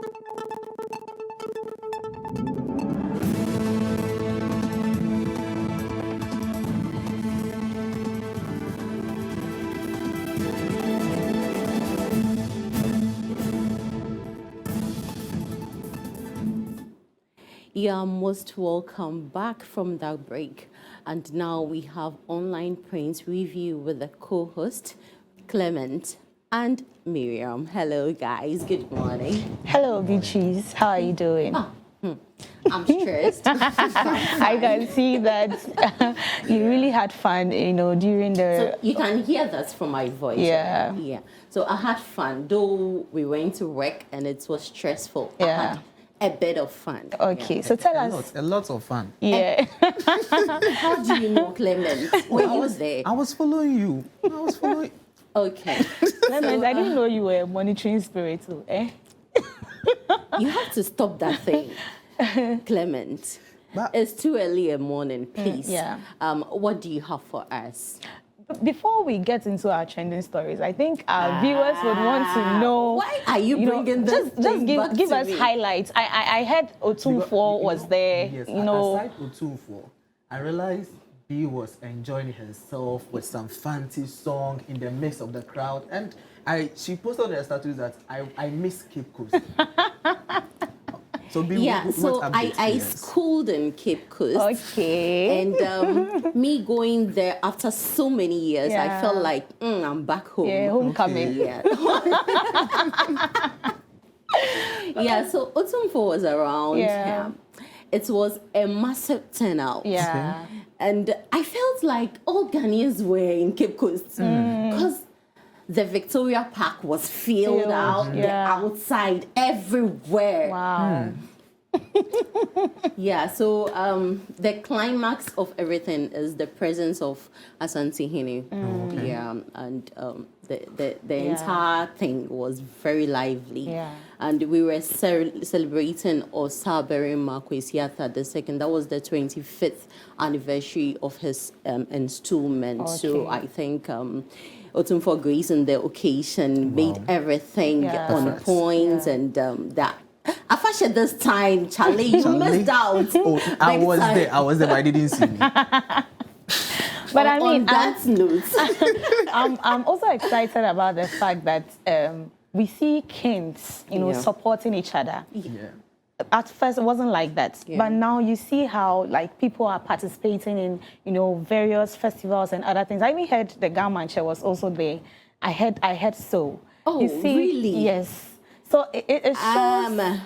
You are most welcome back from that break. And now we have Online Prints Review with the co-host, Clement and Miriam. Hello, guys. Good morning. Hello, Beatrice. How are you doing? I'm stressed. I can see that you really had fun, during the... So you can hear that from my voice. Yeah. Right? Yeah. So I had fun, though we went to work and it was stressful. Yeah. I had a bit of fun. Okay, Yeah. so tell us... A lot of fun. Yeah. How do you know, Clement? Were you there? I was following you. Okay. Clement, I didn't know you were a monitoring spirit too, eh? You have to stop that thing, Clement. But It's too early in the morning, please. Yeah. What do you have for us? Before we get into our trending stories, I think our viewers would want to know... Why are you bringing this Just thing back give to us me? highlights. I heard Otumfuo was there, Yes, you know... aside Otumfuo, I realized B was enjoying herself with some fancy song in the midst of the crowd, and she posted on her status that I miss Cape Coast. So B, Yeah, so what I schooled in Cape Coast. Okay. And me going there after so many years, I Yeah. felt like I'm back home. Yeah, homecoming. Yeah. Yeah, so Otumfuo was around. Yeah. It was a massive turnout. Yeah. And I felt like all Ghanaians were in Cape Coast because the Victoria Park was filled out, the yeah. outside, everywhere. Wow. Yeah, so the climax of everything is the presence of Asante Hene. okay. Yeah, and the entire thing was very lively. Yeah. And we were celebrating Osabere Markwesiata II. That was the 25th anniversary of his installment. So Okay. I think Otumfuo Grace on the occasion made everything Yeah. on Perfect. point, Yeah. and that. After this time, Charlie, you missed out. Oh, I Big was time. there, but I didn't see you. But I mean, on that note, I'm also excited about the fact that we see kings, Yeah. supporting each other. Yeah. At first, it wasn't like that, Yeah. but now you see how people are participating in various festivals and other things. I even heard the Gamanche was also there. I heard so. Oh, you see, really? Yes. So it shows.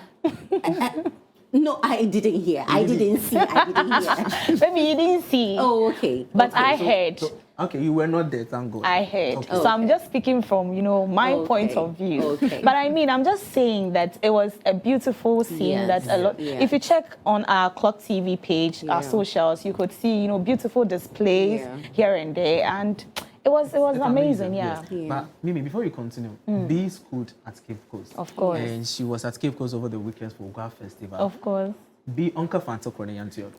no, I didn't hear. I didn't see. I didn't hear. Maybe you didn't see. Oh, okay. But Okay. I heard. Okay, you were not there, thank God. I heard. Okay. So I'm just speaking from, my point of view. Okay. But I mean, I'm just saying that it was a beautiful scene. Yes. That a lot. Yeah. If you check on our Clock TV page, our Yeah. socials, you could see, beautiful displays Yeah. here and there, and it was It's amazing. Yeah. yes. But Mimi, before you continue, B schooled at Cape Coast. Of course. And she was at Cape Coast over the weekends for Gua Festival. Of course. B Uncle Fanta Kronyantiod.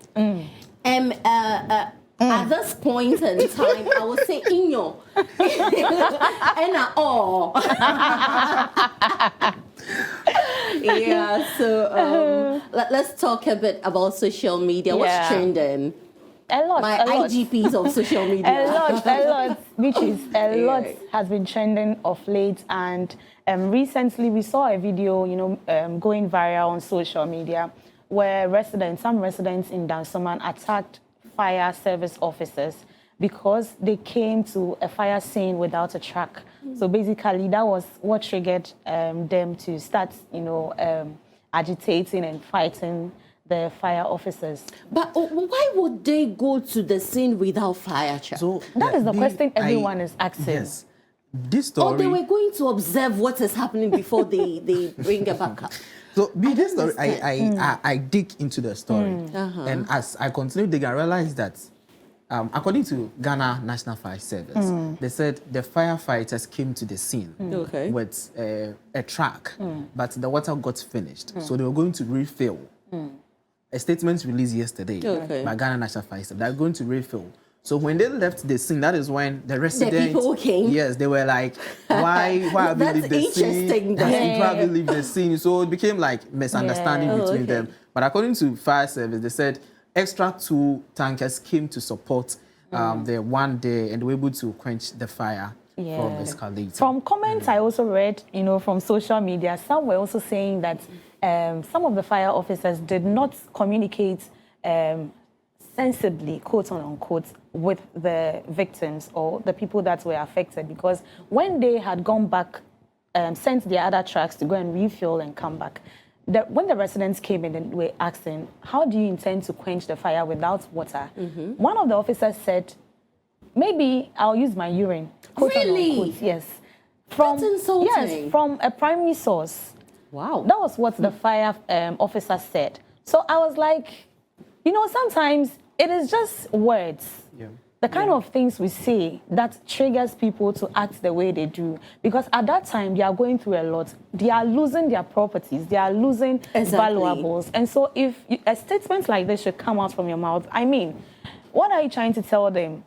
At this point in time, I would say Inyo. And yeah, so let's talk a bit about social media. What's Yeah. trending? A lot. My a lot. IGPs of social media. A lot, which is a lot Yeah. has been trending of late. And recently we saw a video, going viral on social media where some residents in Dansoman attacked fire service officers because they came to a fire scene without a truck. So basically that was what triggered them to start, agitating and fighting the fire officers. But why would they go to the scene without fire truck? So That is the B, question everyone is asking. Yes. This Or they story. were going to observe what is happening before they bring a backup. So B, this story, understand. I dig into the story, and as I continue digging, I realized that according to Ghana National Fire Service, they said the firefighters came to the scene Okay. with a truck, but the water got finished, so they were going to refill. A statement released yesterday Okay. by Ghana National Fire Service. They're going to refill. So when they left the scene, that is when the residents, people came? Yes, they were like, why have you That's leave the scene? interesting That's then. people have you leave the scene. So it became like misunderstanding Yeah. Oh, between okay. them. But according to fire service, they said extra 2 tankers came to support the one day and were able to quench the fire from escalating. From comments I also read, from social media, some were also saying that some of the fire officers did not communicate sensibly, quote unquote, with the victims or the people that were affected, because when they had gone back, sent their other trucks to go and refuel and come back, when the residents came in and were asking, how do you intend to quench the fire without water? One of the officers said, maybe I'll use my urine. Quote Really? unquote, yes. That's insulting. Yes, from a primary source. Wow. That was what the fire officer said. So I was like, sometimes it is just words. Yeah. The kind of things we say that triggers people to act the way they do. Because at that time, they are going through a lot. They are losing their properties. They are losing valuables. And so if a statement like this should come out from your mouth, I mean, what are you trying to tell them?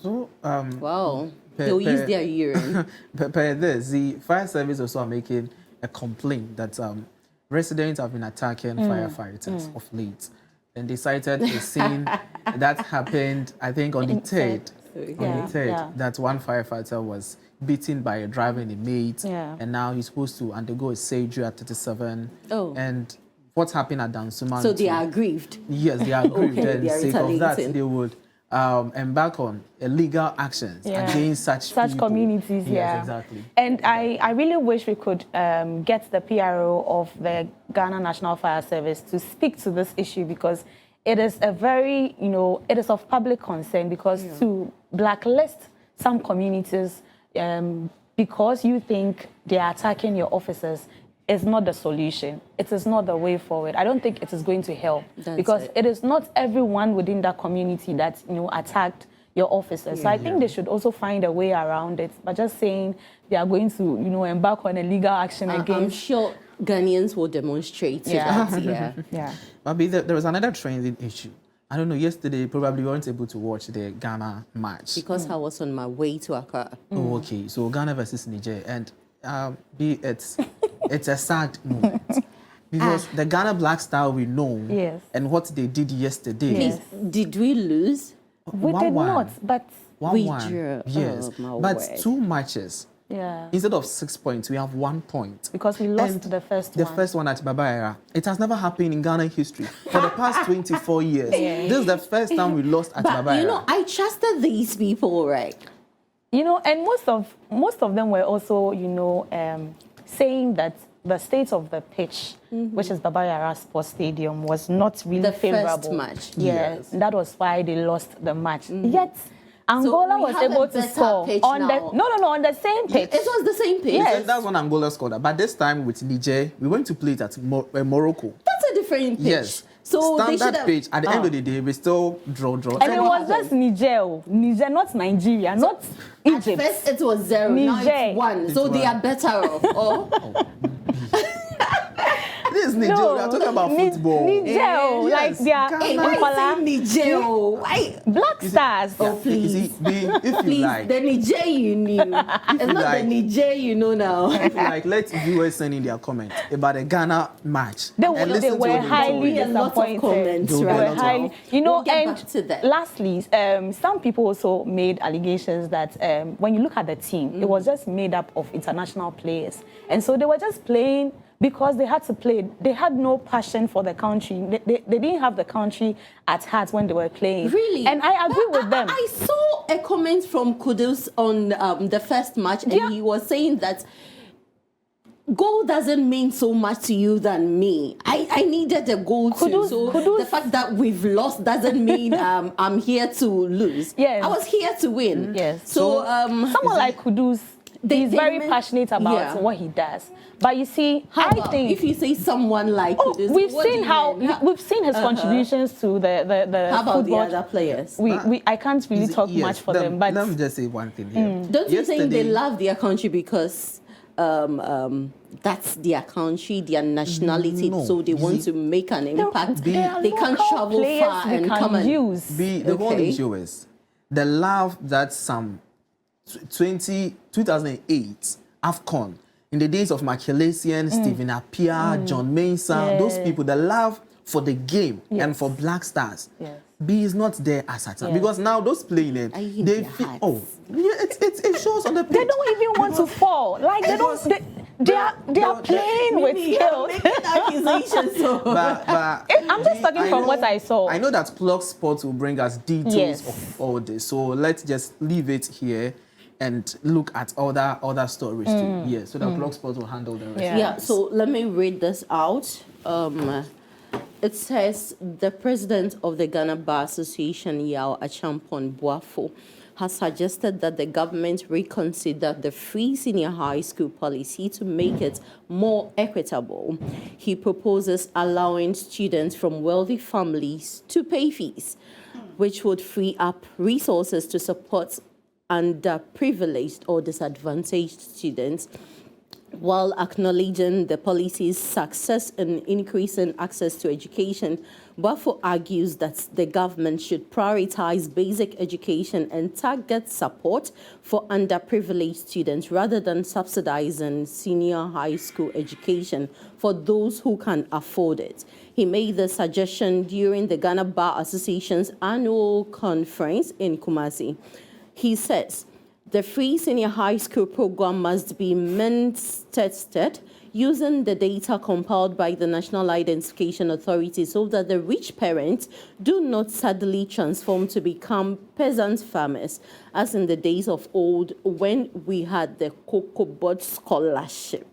So, Wow. They'll use their urine. per this, the fire service also are making a complaint that residents have been attacking firefighters of late. And they cited a scene that happened, I think, on the 3rd. That one firefighter was beaten by a driver and a mate. Yeah. And now he's supposed to undergo a surgery at 37. Oh. And what happened at Dansuman? So they are aggrieved. Yes, they are aggrieved. Okay, And they are sake of that, retaliating. they would embark on illegal actions against such people. Communities. Yes, exactly. And I really wish we could get the PRO of the Ghana National Fire Service to speak to this issue, because it is a very, it is of public concern, because to blacklist some communities because you think they are attacking your officers is not the solution. It is not the way forward. I don't think it is going to help, because it is not everyone within that community that attacked your officers. So I think they should also find a way around it. But just saying they are going to embark on a legal action I'm against. sure Ghanaians will demonstrate to that. Yeah. Maybe there was another trending issue. I don't know, yesterday probably you weren't able to watch the Ghana match. Because I was on my way to Accra. Oh, okay. So Ghana versus Niger. And it's a sad moment. Because the Ghana Black Star we know and what they did yesterday. Please, did we lose? We did not, but 1-1. drew. Yes. Oh, my But word. 2 matches. yeah, Instead of 6 points, we have 1 point. because we lost And the first The one. first one at Babayara. It has never happened in Ghana history. For the past 24 years, this is the first time we lost at But Babayara. I trusted these people, right? And most of them were also, saying that the state of the pitch, which is Baba Yara Sports Stadium, was not really The favorable. first match. Yes, that was why they lost the match. Yet Angola we was have a able to better score pitch on now. on the same pitch. It was the same pitch. Yes. That's when Angola scored. But this time with Niger, we went to play it at Morocco. That's a different pitch. Yes. So they should Standard have. pitch. At the end of the day, we still draw. And it was just Niger, not Nigeria, not Egypt. At first it was 0, now Niger. it's 1. So they are better off. Oh. This is Niger. We are talking about football. Niger, Yes. like they are Hey, why Impala, you saying Niger? Why? Black Stars. Oh, please. You see, if you Please, like, the Niger you knew. It's not like- the Niger you know now. if you like, let viewers send in their comments about the Ghana match. They and listen to were what they highly say. a lot of disappointed. comments, They They right? were A lot of- highly, We'll get and back to that. lastly, some people also made allegations that when you look at the team, it was just made up of international players, and so they were just playing because they had to play. They had no passion for the country. They didn't have the country at heart when they were playing. Really? And I agree with them. I saw a comment from Kudus on the first match, and Yeah. he was saying that goal doesn't mean so much to you than me. I needed a goal too. Kudus- So Kudus- the fact that we've lost doesn't mean I'm here to lose. Yes. I was here to win. Yes. So Someone like Kudus, he's very meant- passionate about yeah. what he does. But you see, how I about think if you say someone like Kudus, we've what do seen you how mean? we've seen his contributions to the How about football. the other players? I can't really talk Yes, much for let- them, but let me just say one thing here. Don't you think they Yesterday- love their country because that's their country, their nationality, No, so they you want see, to make an impact. There are They can't local travel players far we and can come and use. The whole Okay. issue is the love that some 2008 AFCON, in the days of Makelesian, Stephen Appiah, John Mensah, those people, the love for the game and for Black Stars. Yes. B is not there as at time Yes. because now those playing it, Are you in they their feel, hearts? oh, yeah, it shows on the pitch. They don't even want to fall. Like they don't. They are playing with skills. accusations. But I'm just talking from what I saw. I know that Clock Sports will bring us details Yes. of all this, so let's just leave it here and look at other stories too. Yeah, so that Clock Sports will handle the rest. Yeah. Yeah, so let me read this out. It says the president of the Ghana Bar Association, Yao Achampon Boafo, has suggested that the government reconsider the free senior high school policy to make it more equitable. He proposes allowing students from wealthy families to pay fees, which would free up resources to support underprivileged or disadvantaged students, while acknowledging the policy's success in increasing access to education. Buffo argues that the government should prioritize basic education and target support for underprivileged students rather than subsidizing senior high school education for those who can afford it. He made the suggestion during the Ghana Bar Association's annual conference in Kumasi. He says, the free senior high school program must be means-tested using the data compiled by the National Identification Authority so that the rich parents do not suddenly transform to become peasant farmers, as in the days of old when we had the Cocobot scholarship.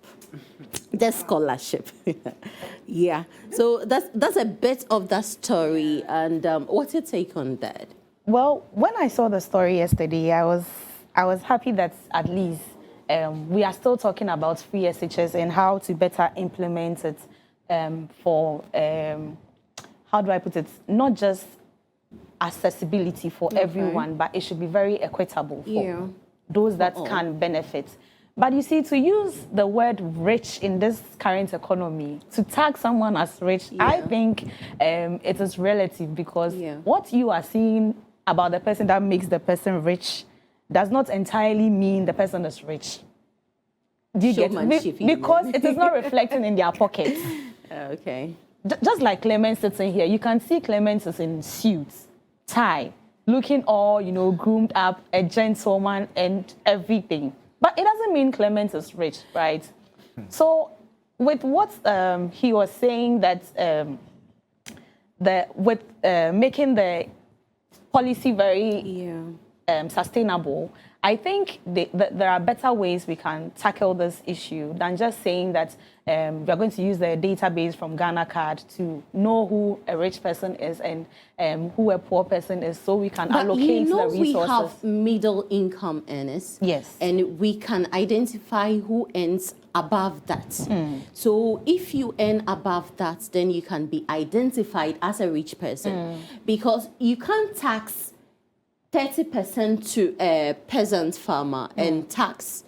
The scholarship. Yeah. So that's a bit of that story. And what's your take on that? Well, when I saw the story yesterday, I was happy that at least we are still talking about free SHS and how to better implement it for, how do I put it, not just accessibility for everyone, but it should be very equitable for those that can benefit. But you see, to use the word rich in this current economy, to tag someone as rich, I think it is relative because what you are seeing about the person that makes the person rich does not entirely mean the person is rich. Do you get it? Because it is not reflecting in their pockets. Okay. Just like Clement sitting here, you can see Clement is in suits, tie, looking all, groomed up, a gentleman and everything. But it doesn't mean Clement is rich, right? So with what he was saying that making the policy very sustainable, I think there are better ways we can tackle this issue than just saying that we are going to use the database from Ghana Card to know who a rich person is and who a poor person is, so we can allocate the resources. We have middle income earners. Yes. And we can identify who earns above that. So if you earn above that, then you can be identified as a rich person because you can't tax 30% to a peasant farmer and tax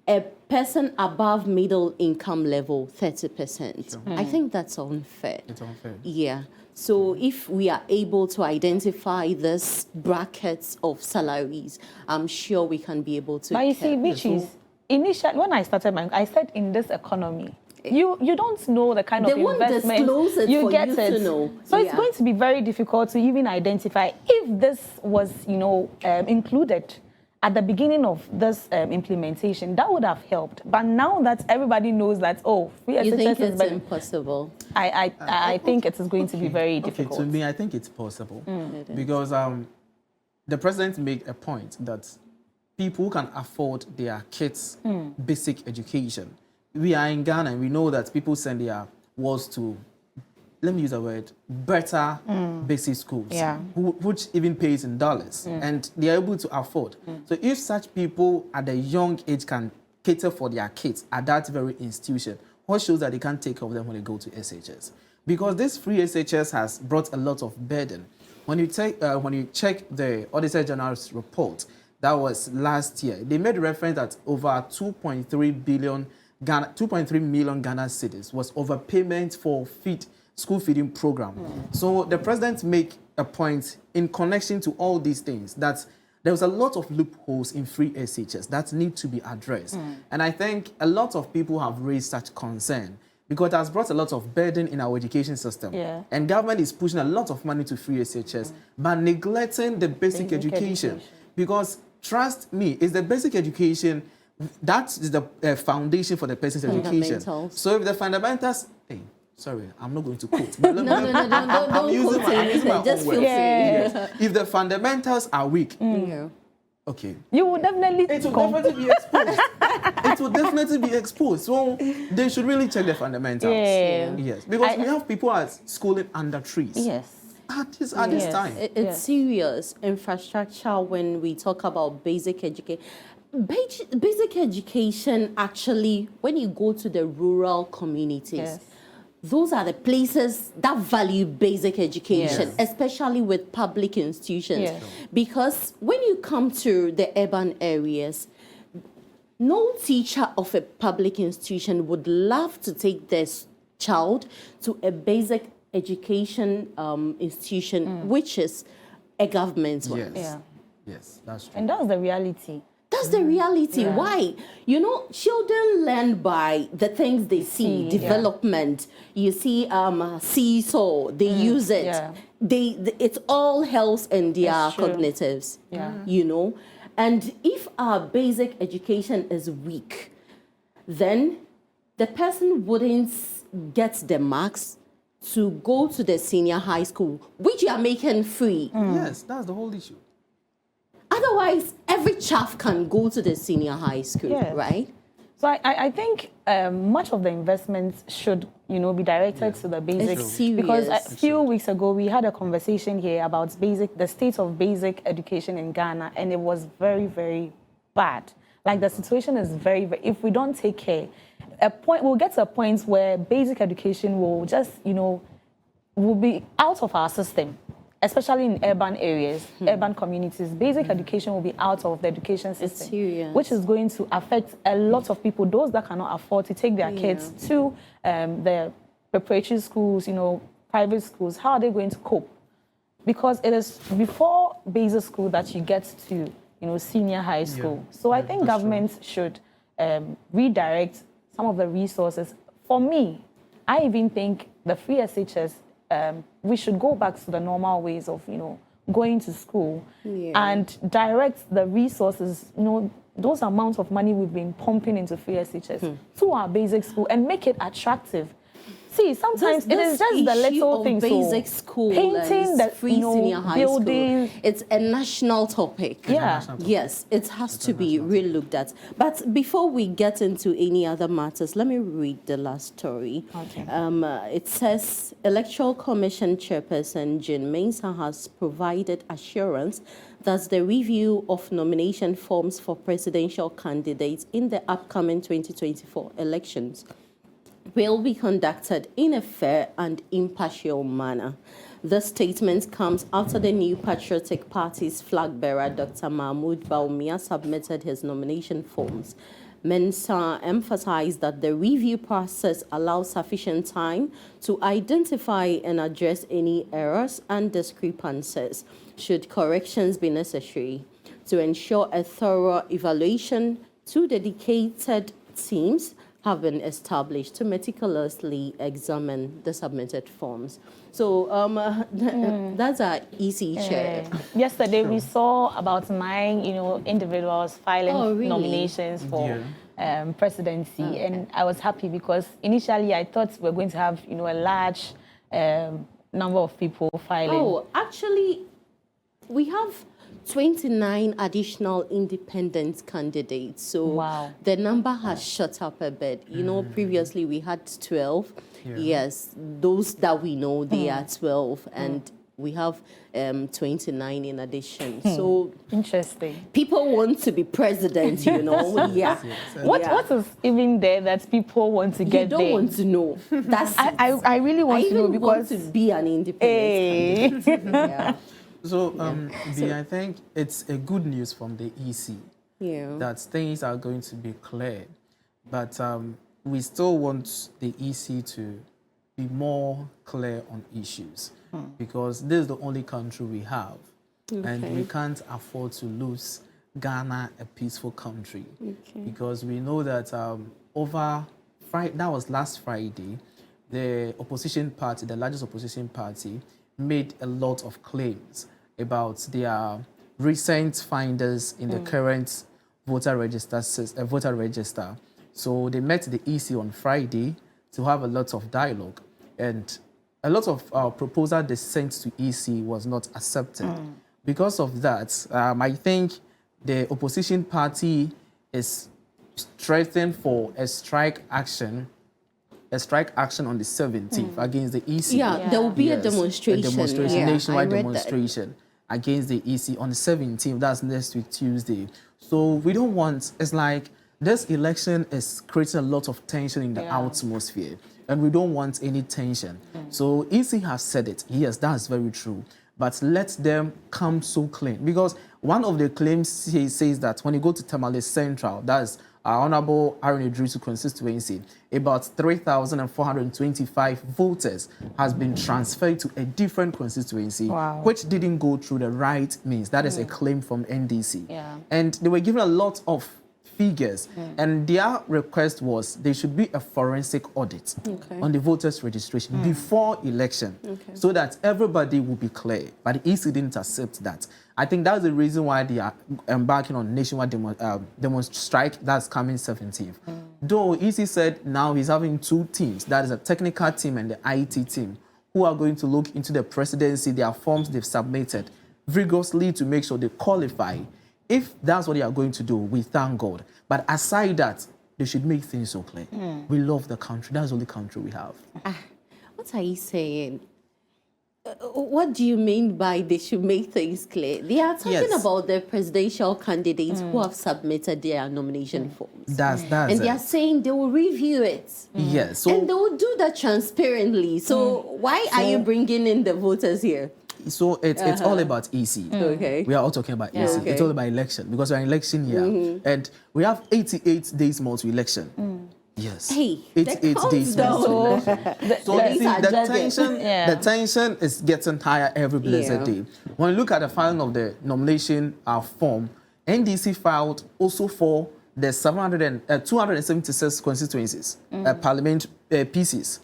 a person above middle income level 30%. I think that's unfair. It's unfair. Yeah. So if we are able to identify this brackets of salaries, I'm sure we can be able to. But you see, which is initially when I started I said in this economy, you don't know the kind of investment you get to know. So it's going to be very difficult to even identify if this was, included at the beginning of this implementation. That would have helped. But now that everybody knows that, free SHS you think is it's impossible? I think it is going to be very difficult. To me, I think it's possible because the president made a point that people who can afford their kids' basic education. We are in Ghana and we know that people send their wards to, let me use the word, better basic schools, which even pays in dollars, and they are able to afford. So if such people at a young age can cater for their kids at that very institution, what shows that they can't take care of them when they go to SHS? Because this free SHS has brought a lot of burden. When you check the Auditor General's report, that was last year, they made reference that over 2.3 billion Ghana, 2.3 million Ghana cedis was overpayment for school feeding program. So the president make a point in connection to all these things that there was a lot of loopholes in free SHS that need to be addressed. And I think a lot of people have raised such concern because it has brought a lot of burden in our education system. Yeah. And government is pushing a lot of money to free SHS, but neglecting the basic education. Because trust me, it's the basic education that is the foundation for the person's education. So if the fundamentals, sorry, I'm not going to quote. But No, don't I'm using quote anything. my Just own feel words. free. Yes. If the fundamentals are weak, okay, You will definitely it will definitely be exposed. It will definitely be exposed. So they should really check the fundamentals. Yeah. Yes, because we have people at schooling under trees. Yes. At this time. It's serious. Infrastructure, when we talk about basic education, basic education actually, when you go to the rural communities, those are the places that value basic education, especially with public institutions. Because when you come to the urban areas, no teacher of a public institution would love to take their child to a basic education institution, which is a government one. Yes, that's true. And that's the reality. That's the reality. Why? You know, children learn by the things they see, development. You see seesaw, they use it. It all helps in their cognitives, you know. And if our basic education is weak, then the person wouldn't get the marks to go to the senior high school, which you are making free. Yes, that's the whole issue. Otherwise, every chaff can go to the senior high school, right? So I think much of the investments should, be directed to the basic. It's serious. Because a few weeks ago, we had a conversation here about the state of basic education in Ghana, and it was very, very bad. Like, the situation is very, very, if we don't take care, we'll get to a point where basic education will just, will be out of our system. Especially in urban areas, urban communities, basic education will be out of the education system, which is going to affect a lot of people, those that cannot afford to take their kids to the preparatory schools, private schools. How are they going to cope? Because it is before basic school that you get to, senior high school. So I think government should redirect some of the resources. For me, I even think the free SHS, we should go back to the normal ways of, going to school and direct the resources, those amounts of money we've been pumping into free SHS to our basic school and make it attractive. See, sometimes it is just the little things. Basic school, painting the free senior high building. School. It's a national topic. Yes, it has to be really looked at. But before we get into any other matters, let me read the last story. Okay. It says Electoral Commission Chairperson Jean Mensah has provided assurance that the review of nomination forms for presidential candidates in the upcoming 2024 elections will be conducted in a fair and impartial manner. The statement comes after the New Patriotic Party's flag bearer, Dr. Mahmoud Bawumia, submitted his nomination forms. Mensah emphasized that the review process allows sufficient time to identify and address any errors and discrepancies, should corrections be necessary. To ensure a thorough evaluation, two dedicated teams have been established to meticulously examine the submitted forms. So that's an easy check. Yesterday we saw about 9, individuals filing nominations for presidency, and I was happy because initially I thought we were going to have, a large number of people filing. Oh, actually, we have 29 additional independent candidates. So the number has shot up a bit. Previously we had 12. Yes, those that we know, they are 12. And we have 29 in addition. So interesting. People want to be president, What is even there that people want to get there? You don't want to know. That's I really want to know because I want to be an independent candidate. So, I think it's a good news from the EC that things are going to be clear. But we still want the EC to be more clear on issues because this is the only country we have. And we can't afford to lose Ghana, a peaceful country, because we know that over Friday, that was last Friday, the opposition party, the largest opposition party, made a lot of claims about their recent findings in the current voter register. So they met the EC on Friday to have a lot of dialogue, and a lot of proposal they sent to EC was not accepted. Because of that, I think the opposition party is strengthened for a strike action on the 17th against the EC. Yeah, there will be a Yes, demonstration. nationwide demonstration against the EC on the 17th. That's next week, Tuesday. So we don't want, it's like this election is creating a lot of tension in the atmosphere, and we don't want any tension. So EC has said it. Yes, that's very true. But let them come so clean. Because one of the claims says that when you go to Tamale Central, that's our Honorable Aaron Idrisu constituency, about 3,425 voters has been transferred to a different constituency, which didn't go through the right means. That is a claim from NDC. And they were given a lot of figures, and their request was there should be a forensic audit on the voters' registration before election, so that everybody will be clear. But the EC didn't accept that. I think that's the reason why they are embarking on nationwide strike that's coming 17th. Though EC said now he's having two teams, that is a technical team and the IT team, who are going to look into the presidency, their forms they've submitted vigorously to make sure they qualify. If that's what they are going to do, we thank God. But aside that, they should make things so clear. We love the country. That's the only country we have. What are you saying? What do you mean by they should make things clear? They are talking about the presidential candidates who have submitted their nomination forms. That's and they are saying they will review it. Yes. And they will do that transparently. So why are you bringing in the voters here? So it's all about EC. Okay. We are all talking about EC. It's all about election because we're in election year. And we have 88 days more to election. Yes. Hey, 88 days more to election. So the tension is getting higher every blessed day. When you look at the filing of the nomination form, NDC filed also for the 276 constituencies, parliament pieces.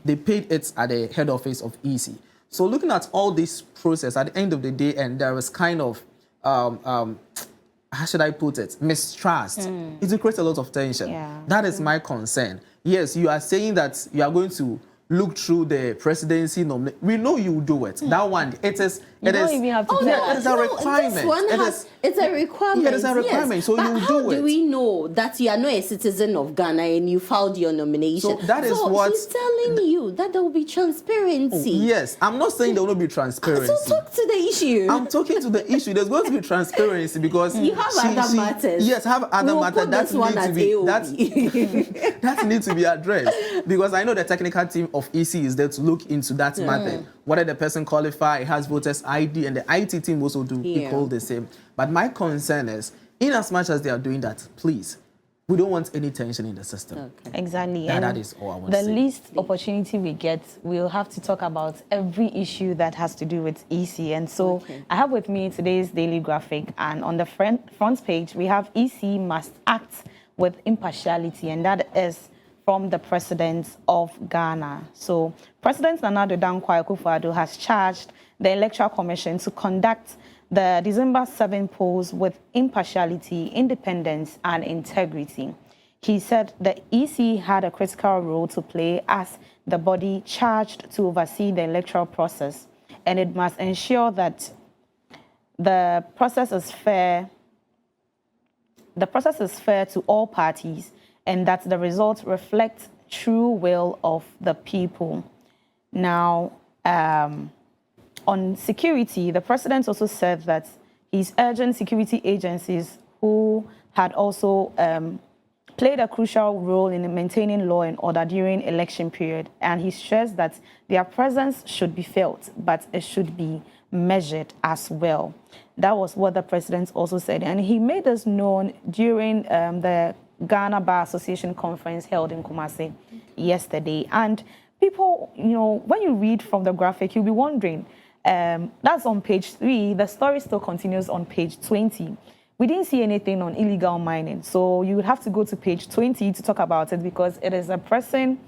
They paid it at the head office of EC. So looking at all this process at the end of the day, and there was kind of, how should I put it, mistrust. It will create a lot of tension. That is my concern. Yes, you are saying that you are going to look through the presidency nomination. We know you will do it. That one, it is a requirement. This one it's a requirement. It is a requirement, yes. so but you how do it. do we know that you are not a citizen of Ghana and you filed your nomination? So that is what he's telling you, that there will be transparency. Yes, I'm not saying there will not be transparency. So talk to the issue. I'm talking to the issue. There's going to be transparency because you have other matters. Yes, have other matters that need to be addressed. Because I know the technical team of EC is there to look into that matter. Whether the person qualifies, has voters ID, and the IT team also do equal the same. But my concern is, in as much as they are doing that, please, we don't want any tension in the system. Exactly. That is all I want to say. The least opportunity we get, we'll have to talk about every issue that has to do with EC. And so I have with me today's daily graphic, and on the front page, we have EC must act with impartiality, and that is from the President of Ghana. So President Nana Addo Dankwa Akufo-Addo has charged the Electoral Commission to conduct the December 7 polls with impartiality, independence, and integrity. He said the EC had a critical role to play as the body charged to oversee the electoral process, and it must ensure that the process is fair. The process is fair to all parties, and that the results reflect true will of the people. Now, on security, the president also said that he's urging security agencies who had also played a crucial role in maintaining law and order during election period. And he stressed that their presence should be felt, but it should be measured as well. That was what the president also said. And he made this known during the Ghana Bar Association conference held in Kumasi yesterday. And people, you know, when you read from the graphic, you'll be wondering, that's on page 3. The story still continues on page 20. We didn't see anything on illegal mining. So you would have to go to page 20 to talk about it, because it is a pressing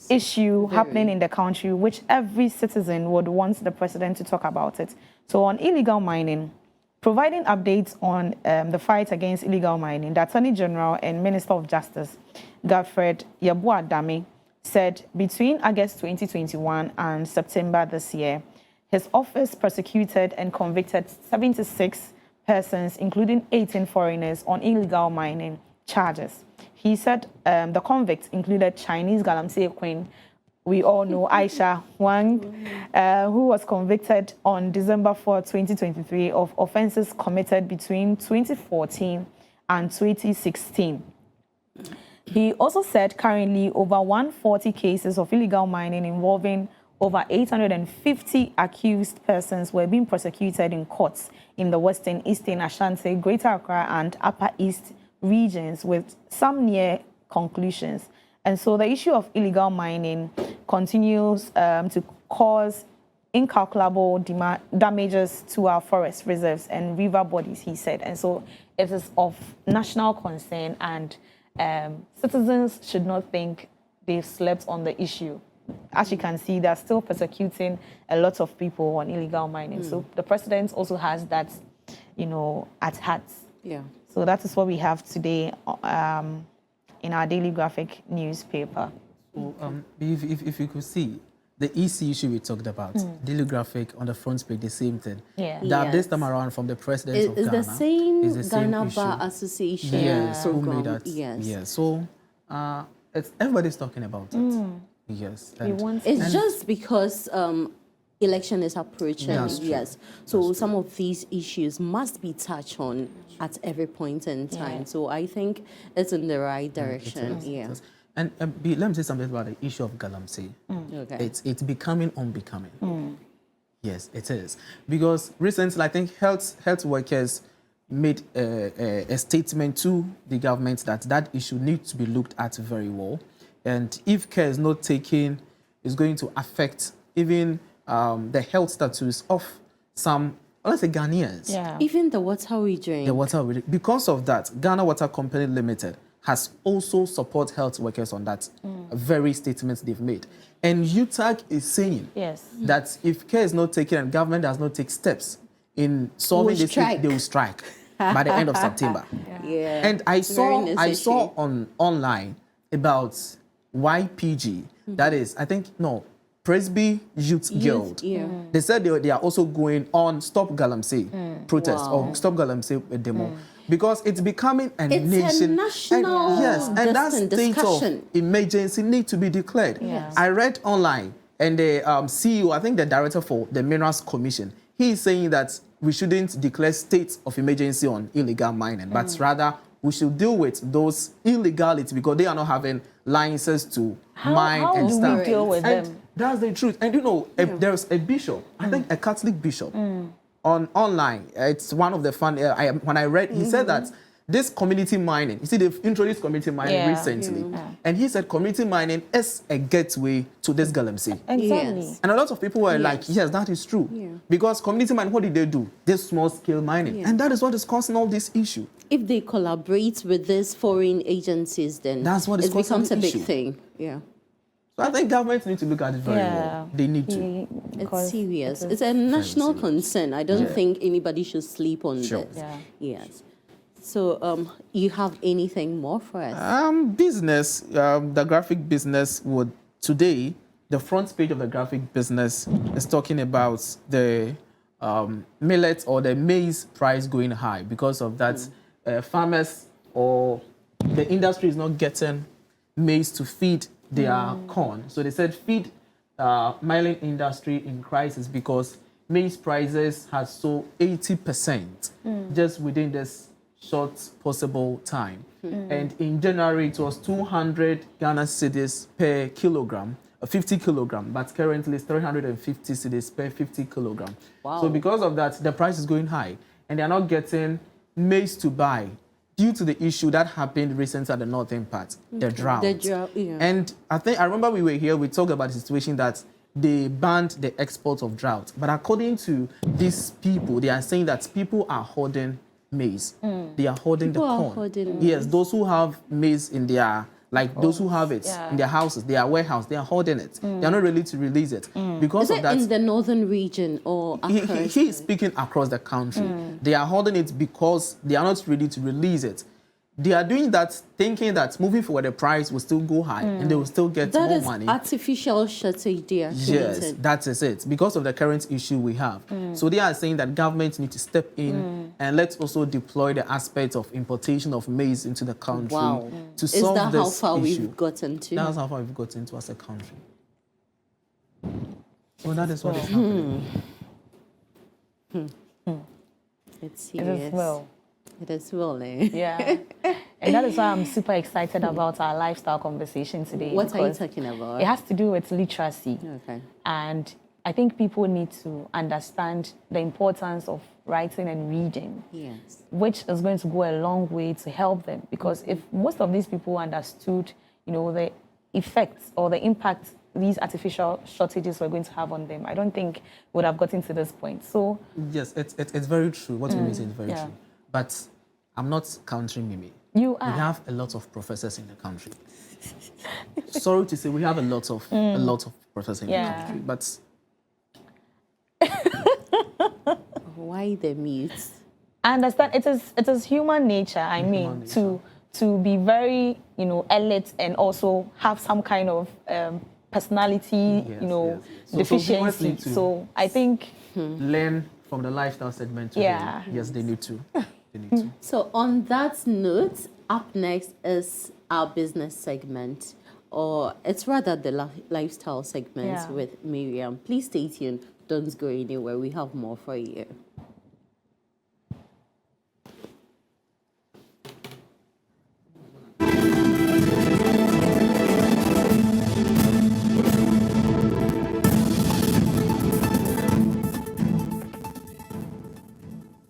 issue happening in the country, which every citizen would want the president to talk about it. So on illegal mining, providing updates on the fight against illegal mining, the Attorney General and Minister of Justice, Godfred Yabuadame, said between August 2021 and September this year, his office prosecuted and convicted 76 persons, including 18 foreigners, on illegal mining charges. He said the convicts included Chinese galamsey queen, we all know Aisha Wang, who was convicted on December 4, 2023 of offenses committed between 2014 and 2016. He also said currently over 140 cases of illegal mining involving over 850 accused persons were being prosecuted in courts in the Western, Eastern, Ashanti, Greater Accra and Upper East regions, with some near conclusions. And so the issue of illegal mining continues to cause incalculable damages to our forest reserves and river bodies, he said. And so it is of national concern, and citizens should not think they've slept on the issue. As you can see, they're still persecuting a lot of people on illegal mining. So the president also has that, you know, at heart. Yeah. So that is what we have today in our daily graphic newspaper. So, if you could see, the EC issue we talked about, daily graphic on the front page, the same thing. Yeah. That this time around from the president of Ghana. It's the same Ghana issue. Bar Association Yes, who program. made that? Yes. Yes. So everybody's talking about it. Yes. It's just because election is approaching. That's true. Yes. So some of these issues must be touched on at every point in time. Yeah. So I think it's in the right direction. It is. And let me say something about the issue of galamsey. Okay. It's becoming unbecoming. Yes, it is. Because recently, I think health workers made a statement to the government that issue needs to be looked at very well. And if care is not taken, it's going to affect even the health status of some, let's say, Ghanaians. Yeah. Even the water we drink. The water, because of that, Ghana Water Company Limited has also support health workers on that very statements they've made. And UTAG is saying that if care is not taken and government does not take steps in solving this, they will strike by the end of September. Yeah. And I saw online about YPG, that is, I think, Presby Youth Guild. They said they are also going on Stop Galamsey protest or Stop Galamsey demo. Because it's becoming a nation. National and that state discussion. of emergency need to be declared. Yes. I read online, and the CEO, I think the director for the Minerals Commission, he is saying that we shouldn't declare state of emergency on illegal mining, but rather we should deal with those illegalities because they are not having licenses to mine and stuff. How do we deal with them? That's the truth. And you know, there's a bishop, I think a Catholic bishop, online. It's one of the fun. When I read, he said that this community mining, you see, they've introduced community mining recently, and he said community mining is a gateway to this galamsey. Exactly. Yes. And a lot of people were like, yes, that is true. Because community mining, what did they do? This small scale mining. And that is what is causing all this issue. If they collaborate with these foreign agencies, then That's what is it causing becomes a the big issue. thing. Yeah. So I think governments need to look at it very well. They need to. It's serious. It's a national concern. I don't think anybody should sleep on this. Yeah. Yes. So you have anything more for us? Business, the graphic business would today, the front page of the graphic business is talking about the millet or the maize price going high because of that. Farmers or the industry is not getting maize to feed their corn. So they said feed milling industry in crisis because maize prices has soared 80% just within this short possible time. And in January, it was 200 Ghana cedis per kilogram, 50 kilogram, but currently it's 350 cedis per 50 kilogram. Wow. So because of that, the price is going high, and they're not getting maize to buy due to the issue that happened recently at the northern part, the drought. The drought, yeah. And I remember we were here, we talked about the situation that they banned the export of drought. But according to these people, they are saying that people are hoarding maize. They are hoarding People the are corn. hoarding Yes, those who have maize in their, those who have it Yeah. in their houses, their warehouse, they are hoarding it. They are not ready to release it. Because Is of it that, in the northern region or across? he is speaking across the country. They are holding it because they are not ready to release it. They are doing that thinking that moving forward the price will still go high and they will still get That more is money. artificial shortage they are Yes, creating. that is it. Because of the current issue we have. So they are saying that government need to step in and let's also deploy the aspect of importation of maize into the country Wow. to Is solve that this how far issue. we've gotten to? That's how far we've gotten to as a country. So that is what is happening. It's It serious. is well. It is well, eh? Yeah. And that is why I'm super excited about our lifestyle conversation today. What are you because talking about? It has to do with literacy. Okay. And I think people need to understand the importance of writing and reading, Yes. which is going to go a long way to help them. Because if most of these people understood, the effects or the impact these artificial shortages were going to have on them, I don't think we would have gotten to this point. So Yes, it's very true. What Mimi said is very yeah. true. But I'm not countering Mimi. you We are. have a lot of professors in the country. Sorry to say, we have a lot of professors in Yeah. the country. But Why the mute? I understand it is human nature. I mean, nature. to be very alert and also have some kind of personality, Yes, yes, yes. So viewers deficiency. need to- So I think learn from the lifestyle segment today. Yeah. Yes, they need to. They need to. So on that note, up next is our business segment, or it's rather the lifestyle segment Yeah. with Miriam. Please stay tuned. Don't go anywhere. We have more for you.